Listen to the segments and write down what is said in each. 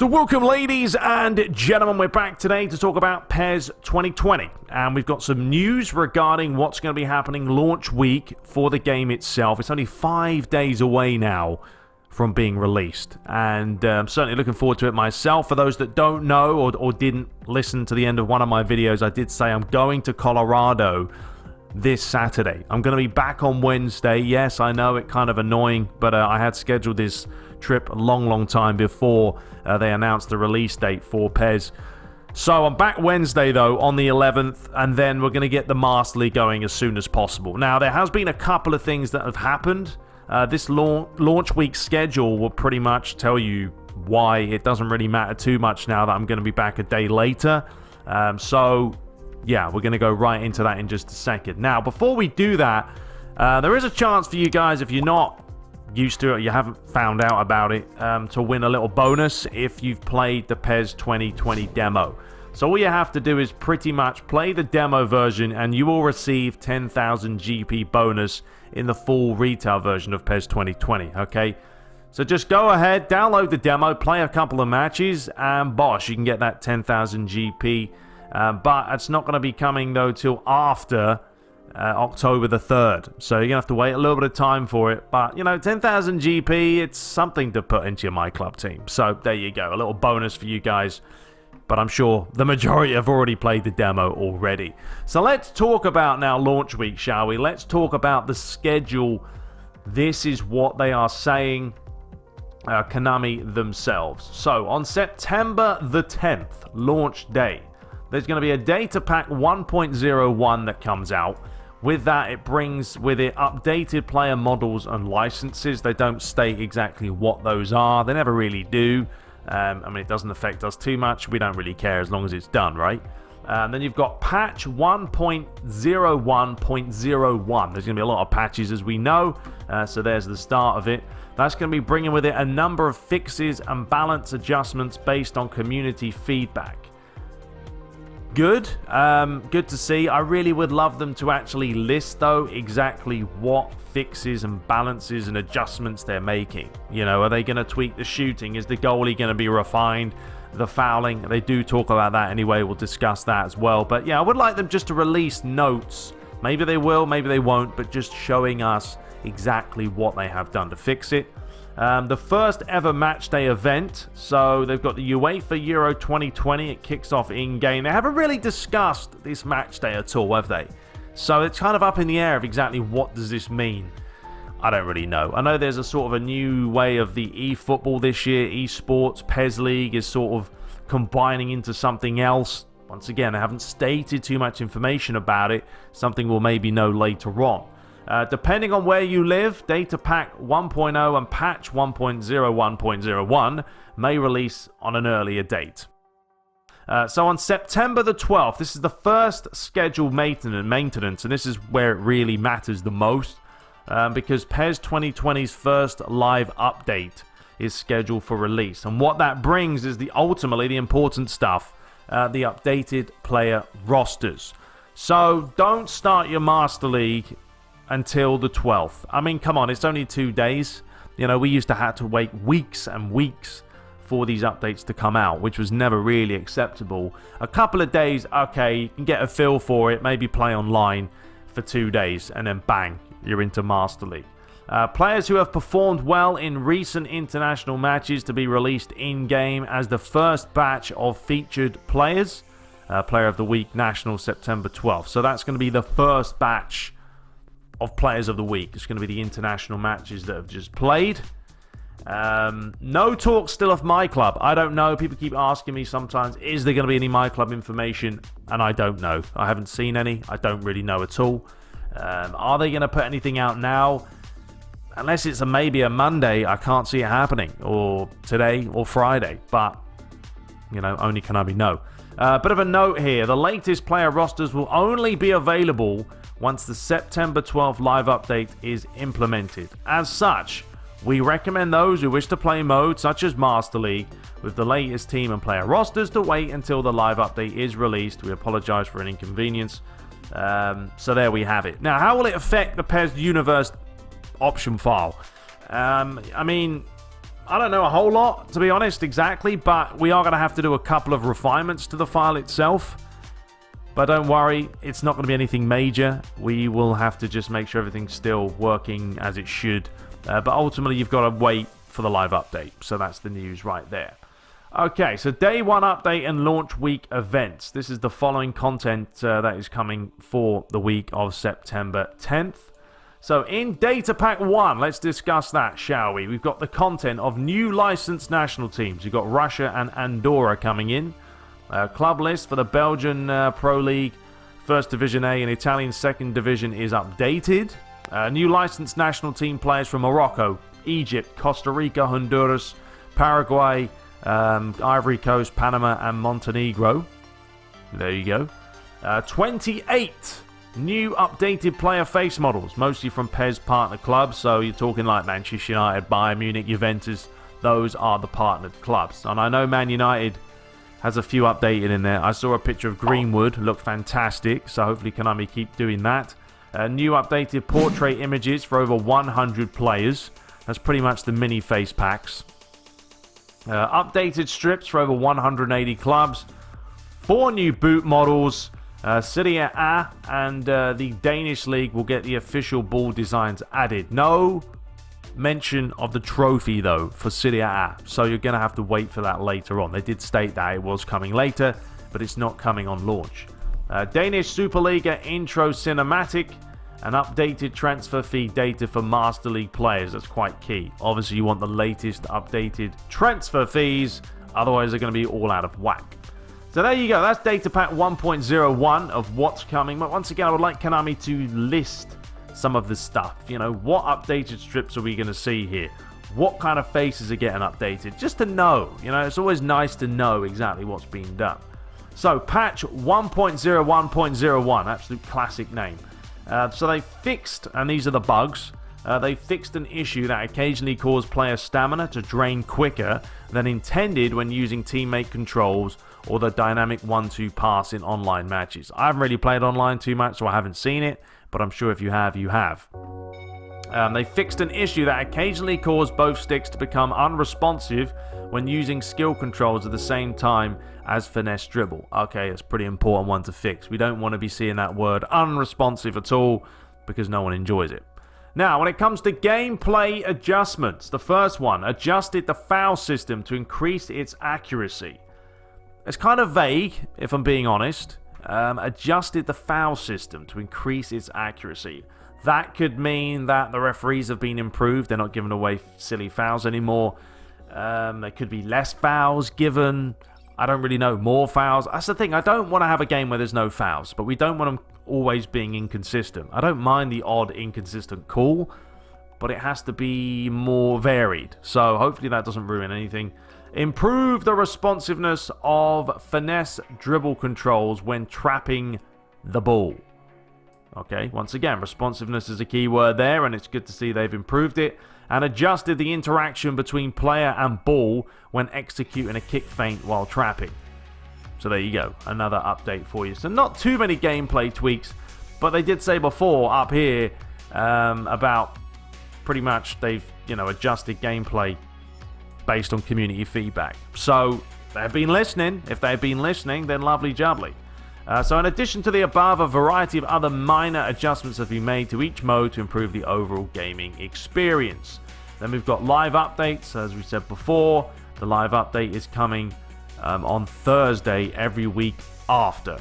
So welcome, ladies and gentlemen, we're back today to talk about PES 2020, and we've got some news regarding what's going to be happening launch week for the game itself. It's only 5 days away now from being released, and I'm certainly looking forward to it myself. For those that don't know or didn't listen to the end of one of my videos, I did say I'm going to Colorado this Saturday. I'm going to be back on Wednesday. Yes, I know, it kind of annoying, but I had scheduled this trip a long time before they announced the release date for PES. So I'm back Wednesday though on the 11th, and then we're going to get the Master League going as soon as possible. Now there has been a couple of things that have happened. This launch week schedule will pretty much tell you why it doesn't really matter too much now that I'm going to be back a day later. So yeah, we're going to go right into that in just a second. Now before we do that, there is a chance for you guys, if you're not used to it, you haven't found out about it, to win a little bonus if you've played the PES 2020 demo. So all you have to do is pretty much play the demo version and you will receive 10,000 GP bonus in the full retail version of PES 2020, okay? So just go ahead, download the demo, play a couple of matches, and bosh, you can get that 10,000 GP. But it's not going to be coming though till after October the 3rd, so you're gonna have to wait a little bit of time for it. But you know, 10,000 GP, it's something to put into your My Club team. So there you go, a little bonus for you guys. But I'm sure the majority have already played the demo already. So let's talk about now launch week, shall we? Let's talk about the schedule. This is what they are saying, Konami themselves. So on September the 10th, launch day, there's going to be a data pack 1.01 that comes out. With that, it brings with it updated player models and licenses. They don't state exactly what those are. They never really do. I mean, it doesn't affect us too much. We don't really care as long as it's done, right? Then you've got patch 1.01.01. There's going to be a lot of patches, as we know. So there's the start of it. That's going to be bringing with it a number of fixes and balance adjustments based on community feedback. Good. Good to see. I really would love them to actually list, though, exactly what fixes and balances and adjustments they're making. You know, are they going to tweak the shooting? Is the goalie going to be refined? The fouling? They do talk about that anyway. We'll discuss that as well. But yeah, I would like them just to release notes. Maybe they will, maybe they won't, but just showing us exactly what they have done to fix it. The first ever match day event, so they've got the UEFA Euro 2020. It kicks off in-game. They haven't really discussed this match day at all, have they? So it's kind of up in the air of exactly what does this mean. I don't really know. I know there's a sort of a new way of the eFootball this year. Esports, PES League is sort of combining into something else. Once again, I haven't stated too much information about it. Something we'll maybe know later on. Depending on where you live, Data Pack 1.0 and Patch 1.01.01 may release on an earlier date. So on September the 12th, this is the first scheduled maintenance, and this is where it really matters the most, because PES 2020's first live update is scheduled for release. And what that brings is ultimately the important stuff, the updated player rosters. So don't start your Master League until the 12th. I mean, come on, it's only 2 days. You know, we used to have to wait weeks and weeks for these updates to come out, which was never really acceptable. A couple of days, okay, you can get a feel for it, maybe play online for 2 days, and then bang, you're into Master League. Players who have performed well in recent international matches to be released in-game as the first batch of featured players. Player of the Week, National, September 12th. So that's going to be the first batch of Players of the Week. It's going to be the international matches that have just played. No talk still of My Club. I don't know. People keep asking me sometimes, is there going to be any My Club information? And I don't know. I haven't seen any. I don't really know at all. Are they going to put anything out now? Unless it's maybe a Monday, I can't see it happening. Or today or Friday. But, you know, only Konami know. Bit of a note here. The latest player rosters will only be available once the September 12th live update is implemented. As such, we recommend those who wish to play modes such as Master League with the latest team and player rosters to wait until the live update is released. We apologize for an inconvenience. So there we have it. Now, how will it affect the PES Universe option file? I mean, I don't know a whole lot, to be honest, exactly, but we are going to have to do a couple of refinements to the file itself. But don't worry, it's not going to be anything major. We will have to just make sure everything's still working as it should. But ultimately, you've got to wait for the live update. So that's the news right there. Okay, so day 1 update and launch week events. This is the following content that is coming for the week of September 10th. So in Data Pack 1, let's discuss that, shall we? We've got the content of new licensed national teams. You've got Russia and Andorra coming in. Club list for the Belgian Pro League, First Division A and Italian Second Division is updated. New licensed national team players from Morocco, Egypt, Costa Rica, Honduras, Paraguay, Ivory Coast, Panama, and Montenegro. There you go. 28 new updated player face models, mostly from PES partner clubs. So you're talking like Manchester United, Bayern Munich, Juventus. Those are the partnered clubs. And I know Man United has a few updated in there. I saw a picture of Greenwood, looked fantastic, so hopefully Konami keep doing that. New updated portrait images for over 100 players. That's pretty much the mini face packs. Updated strips for over 180 clubs. 4 new boot models. Serie A and the Danish League will get the official ball designs added. No mention of the trophy though for Serie A, so you're going to have to wait for that later on. They did state that it was coming later, but it's not coming on launch. Danish Superliga intro cinematic and updated transfer fee data for Master League players. That's quite key. Obviously you want the latest updated transfer fees, otherwise they're going to be all out of whack. So there you go, that's Data Pack 1.01 of what's coming. But once again, I would like Konami to list some of the stuff. You know, what updated strips are we going to see here? What kind of faces are getting updated? Just to know. You know, it's always nice to know exactly what's being done. So, patch 1.01.01, absolute classic name. So they fixed, and these are the bugs, they fixed an issue that occasionally caused player stamina to drain quicker than intended when using teammate controls or the dynamic 1-2 pass in online matches. I haven't really played online too much, so I haven't seen it, but I'm sure if you have, you have. They fixed an issue that occasionally caused both sticks to become unresponsive when using skill controls at the same time as finesse dribble. Okay, that's a pretty important one to fix. We don't want to be seeing that word unresponsive at all because no one enjoys it. Now, when it comes to gameplay adjustments, the first one, adjusted the foul system to increase its accuracy. It's kind of vague, if I'm being honest. Adjusted the foul system to increase its accuracy. That could mean that the referees have been improved. They're not giving away silly fouls anymore. There could be less fouls given. I don't really know. More fouls. That's the thing. I don't want to have a game where there's no fouls, but we don't want them always being inconsistent. I don't mind the odd inconsistent call, but it has to be more varied. So hopefully that doesn't ruin anything. Improve the responsiveness of finesse dribble controls when trapping the ball. Okay, once again, responsiveness is a key word there, and it's good to see they've improved it. And adjusted the interaction between player and ball when executing a kick feint while trapping. So there you go, another update for you. So not too many gameplay tweaks, but they did say before up here about pretty much they've, adjusted gameplay based on community feedback. So they've been listening. If they've been listening, then lovely jubbly. So in addition to the above, a variety of other minor adjustments have been made to each mode to improve the overall gaming experience. Then we've got live updates, as we said before. The live update is coming on Thursday every week after.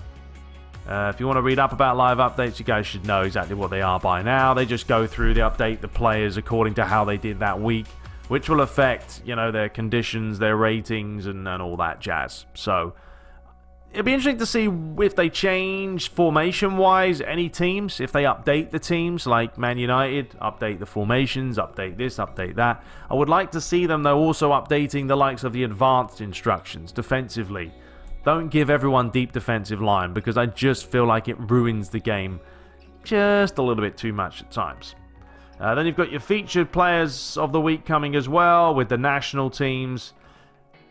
If you want to read up about live updates, you guys should know exactly what they are by now. They just go through, they update the players according to how they did that week, which will affect, their conditions, their ratings, and all that jazz. So it'd be interesting to see if they change formation-wise any teams, if they update the teams, like Man United, update the formations, update this, update that. I would like to see them, though, also updating the likes of the advanced instructions defensively. Don't give everyone deep defensive line, because I just feel like it ruins the game just a little bit too much at times. Then you've got your featured players of the week coming as well, with the national teams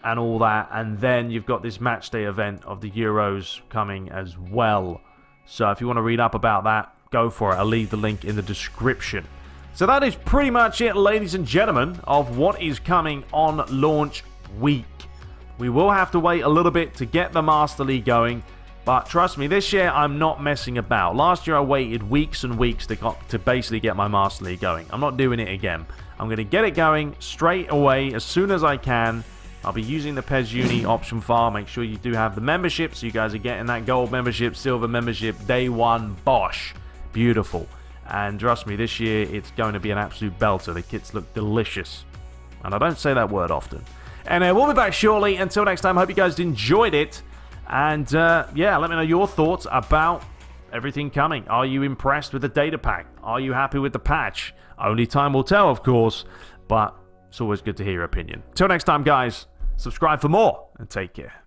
and all that. And then you've got this matchday event of the Euros coming as well. So if you want to read up about that, go for it. I'll leave the link in the description. So that is pretty much it, ladies and gentlemen, of what is coming on launch week. We will have to wait a little bit to get the Master League going, but trust me, this year I'm not messing about. Last year I waited weeks and weeks to basically get my Master League going. I'm not doing it again. I'm going to get it going straight away as soon as I can. I'll be using the PES Uni option file. Make sure you do have the membership, so you guys are getting that gold membership, silver membership, day one, bosh. Beautiful. And trust me, this year it's going to be an absolute belter. The kits look delicious. And I don't say that word often. Anyway, we'll be back shortly. Until next time, hope you guys enjoyed it. And yeah, let me know your thoughts about everything coming. Are you impressed with the data pack? Are you happy with the patch? Only time will tell, of course. But it's always good to hear your opinion. Till next time, guys, subscribe for more and take care.